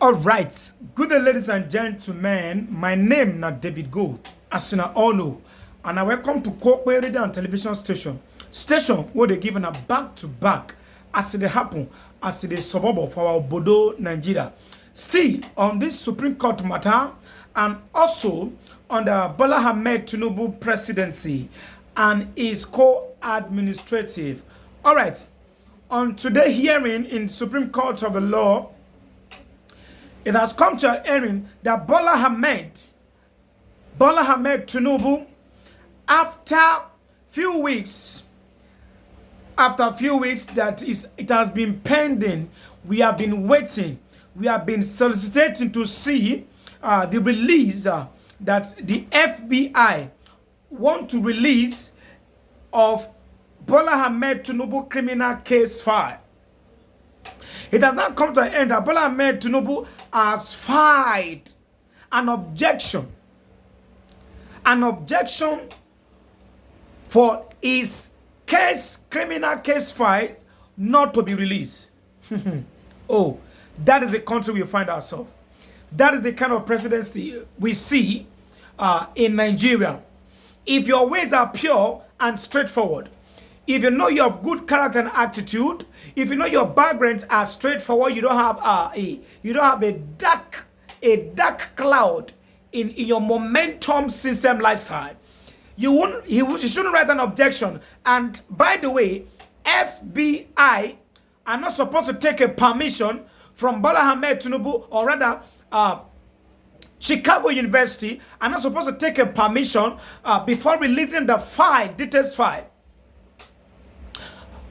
All right, good day, ladies and gentlemen. My name is David Gold, as you all know, and I welcome to Kokwe Radio and Television Station where they given a back to back as it happen as it is suburb of our Bodo, Nigeria. Still on this Supreme Court matter and also on the Bola Ahmed Tinubu presidency and his co-administrative. All right, on today's hearing in Supreme Court of the Law, it has come to an hearing that Bola Ahmed Tinubu, after a few weeks that it has been pending, we have been waiting, we have been soliciting to see the release that the FBI want to release of Bola Ahmed Tinubu criminal case file. It has not come to an end that Bola Ahmed Tinubu has filed an objection for his criminal case file not to be released. Oh, that is the country we find ourselves. That is the kind of presidency we see in Nigeria. If your ways are pure and straightforward, if you know you have good character and attitude, if you know your backgrounds are straightforward, you don't have a dark cloud in your momentum system lifestyle, you shouldn't write an objection. And by the way, FBI are not supposed to take a permission from Bola Ahmed Tinubu, or rather Chicago University are not supposed to take a permission before releasing the details file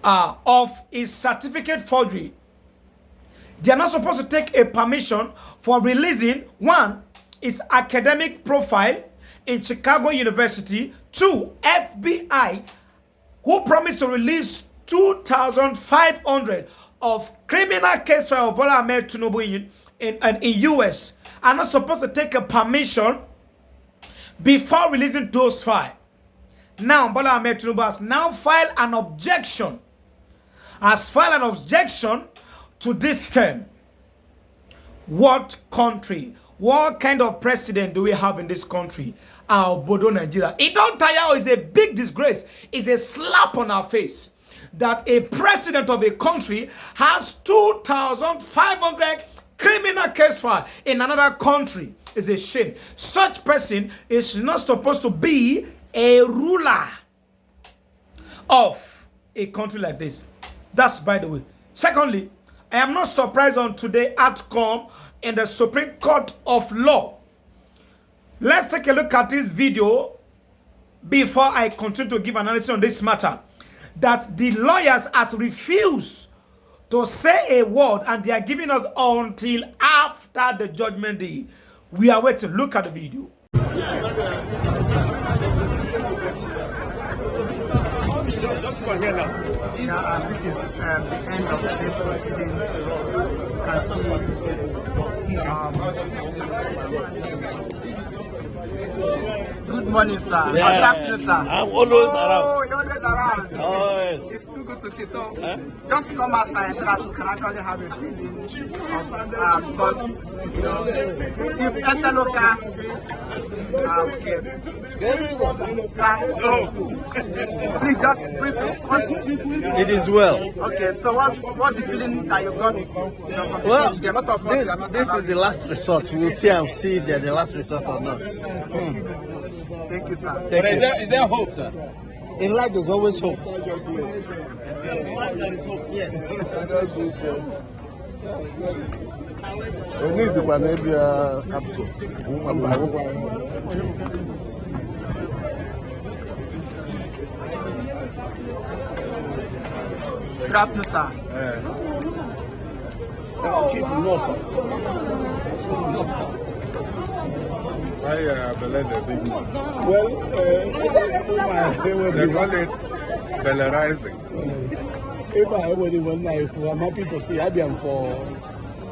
of his certificate forgery. They are not supposed to take a permission for releasing, one, his academic profile in Chicago University, two, FBI, who promised to release 2,500 of criminal case file of Bola Ahmed Tinubu in US, are not supposed to take a permission before releasing those files. Now, Bola Ahmed Tinubu has now filed an objection. To this term. What country, what kind of president do we have in this country? Our Bodo, Nigeria. It don't tire, it's a big disgrace. It's a slap on our face that a president of a country has 2,500 criminal case file in another country. It's a shame. Such person is not supposed to be a ruler of a country like this. That's by the way. Secondly, I am not surprised on today's outcome in the Supreme Court of Law. Let's take a look at this video before I continue to give analysis on this matter. That the lawyers has refused to say a word, and they are giving us until after the judgment day. We are waiting. Look at the video. Yeah, this is the end of today's proceeding. Good morning, sir. Yeah. Good afternoon, sir. I'm always around. Oh, you're always around. Oh, yes. It's too good to see. So, just come outside so that we can actually have a feeling of but, you know, if SLO cast, okay. Please just briefly. It is well. Okay, so what's the feeling that you got? You know, from Well, the a lot of us are not this is the last resort. We'll see if they're the last resort or not. Thank you, sir. Thank you. Is there hope, sir? In life, there's always hope. Yes. Good afternoon, sir. Chief, no, sir. No, sir. I believe the big man. Well, They call it Bellarizing. I'm happy to see Abiam for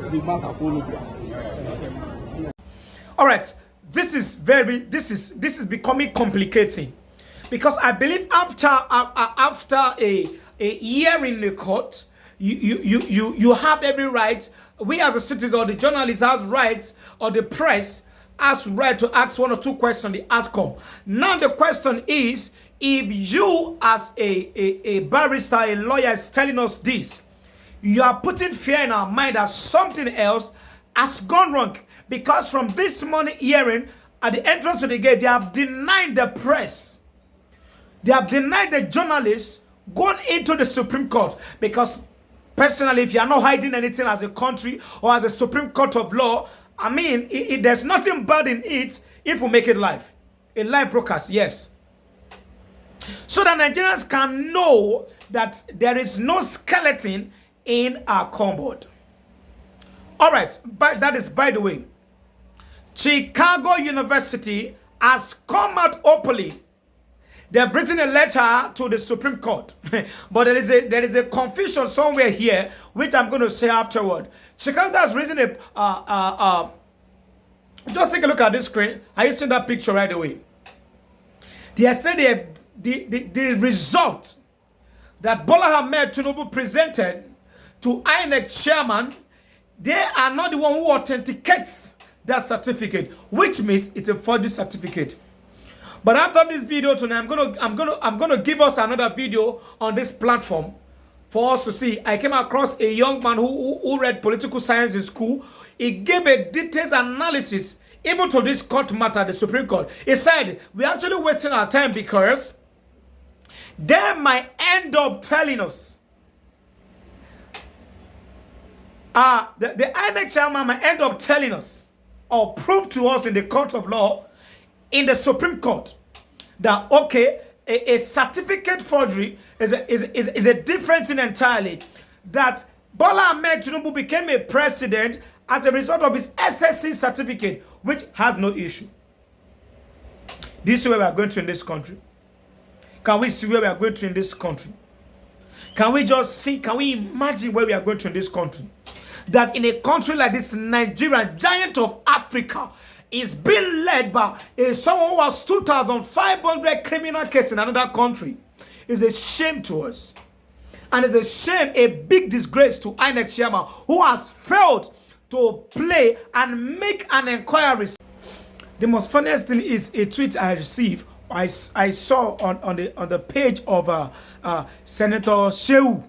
the Makapulu. All right, this is becoming complicating, because I believe after a year in the court, you have every right. We as a citizen or the journalist has rights, or the press has right to ask 1 or 2 questions, the outcome. Now the question is, if you as a barrister, a lawyer is telling us this, you are putting fear in our mind that something else has gone wrong. Because from this morning hearing, at the entrance to the gate, they have denied the press. They have denied the journalists going into the Supreme Court. Because personally, if you are not hiding anything as a country or as a Supreme Court of law, I mean, there's nothing bad in it if we make it live. A live broadcast, yes. So that Nigerians can know that there is no skeleton in our cupboard. All right, but that is, by the way, Chicago University has come out openly. They have written a letter to the Supreme Court. But there is a confusion somewhere here, which I'm going to say afterward. Chicago has written a... just take a look at this screen. Are you seeing that picture right away? They have said the result that Bola Ahmed Tinubu presented to INEC chairman, they are not the one who authenticates that certificate, which means it's a forgery certificate. But after this video tonight, I'm gonna give us another video on this platform for us to see. I came across a young man who read political science in school. He gave a detailed analysis even to this court matter, the Supreme Court. He said, we're actually wasting our time because they might end up telling us, the INEC chairman might end up telling us or prove to us in the court of law, in the Supreme Court, that okay, a certificate forgery is a different thing entirely. That Bola Ahmed Tinubu became a president as a result of his SSC certificate, which has no issue. This is where we are going to in this country. Can we see where we are going to in this country? Can we just see, can we imagine where we are going to in this country? That in a country like this, Nigeria, giant of Africa, is being led by someone who has 2,500 criminal cases in another country. It's a shame to us. And it's a shame, a big disgrace to INEC chairman who has failed to play and make an inquiry. The most funniest thing is a tweet I received. I saw on the page of Senator Shehu,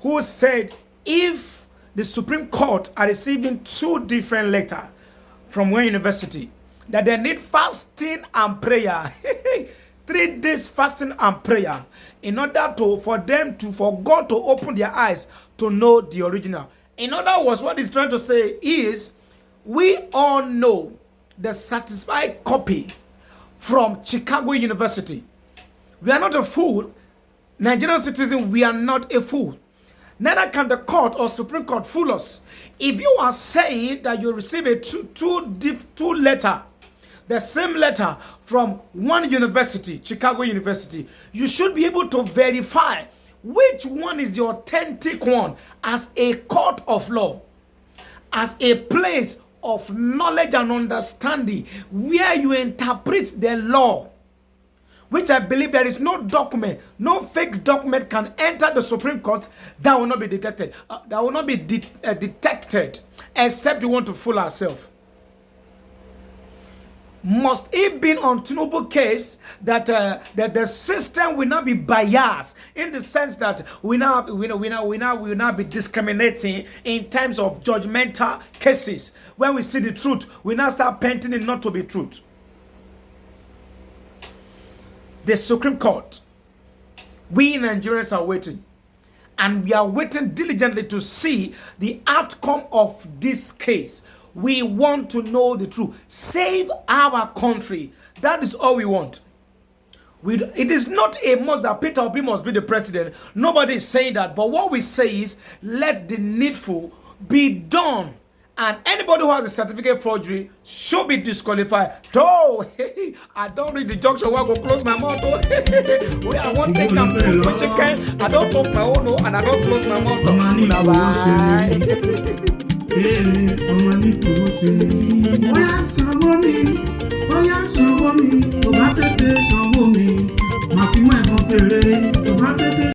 who said if the Supreme Court are receiving 2 different letters from one university, that they need fasting and prayer. 3 days fasting and prayer in order for God to open their eyes to know the original. In other words, what he's trying to say is, we all know the certified copy from Chicago University. We are not a fool. Nigerian citizens, we are not a fool. Neither can the court or Supreme Court fool us. If you are saying that you receive a two letter, the same letter from one university, Chicago University, you should be able to verify which one is the authentic one as a court of law, as a place of knowledge and understanding where you interpret the law. Which I believe there is no document, no fake document can enter the Supreme Court that will not be detected. That will not be detected, except we want to fool ourselves. Must it be on Tinubu case that the system will not be biased in the sense that we will not be discriminating in terms of judgmental cases? When we see the truth, we now start painting it not to be truth. The Supreme Court, we Nigerians are waiting, and we are waiting diligently to see the outcome of this case. We want to know the truth. Save our country. That is all we want. It is not a must that Peter Obi must be the president. Nobody is saying that. But what we say is, let the needful be done. And anybody who has a certificate forgery should be disqualified. Oh, I don't read the junction. I go close my mouth. Where I want to take and put my chicken. I don't talk my own, and I don't close my mouth. Bye.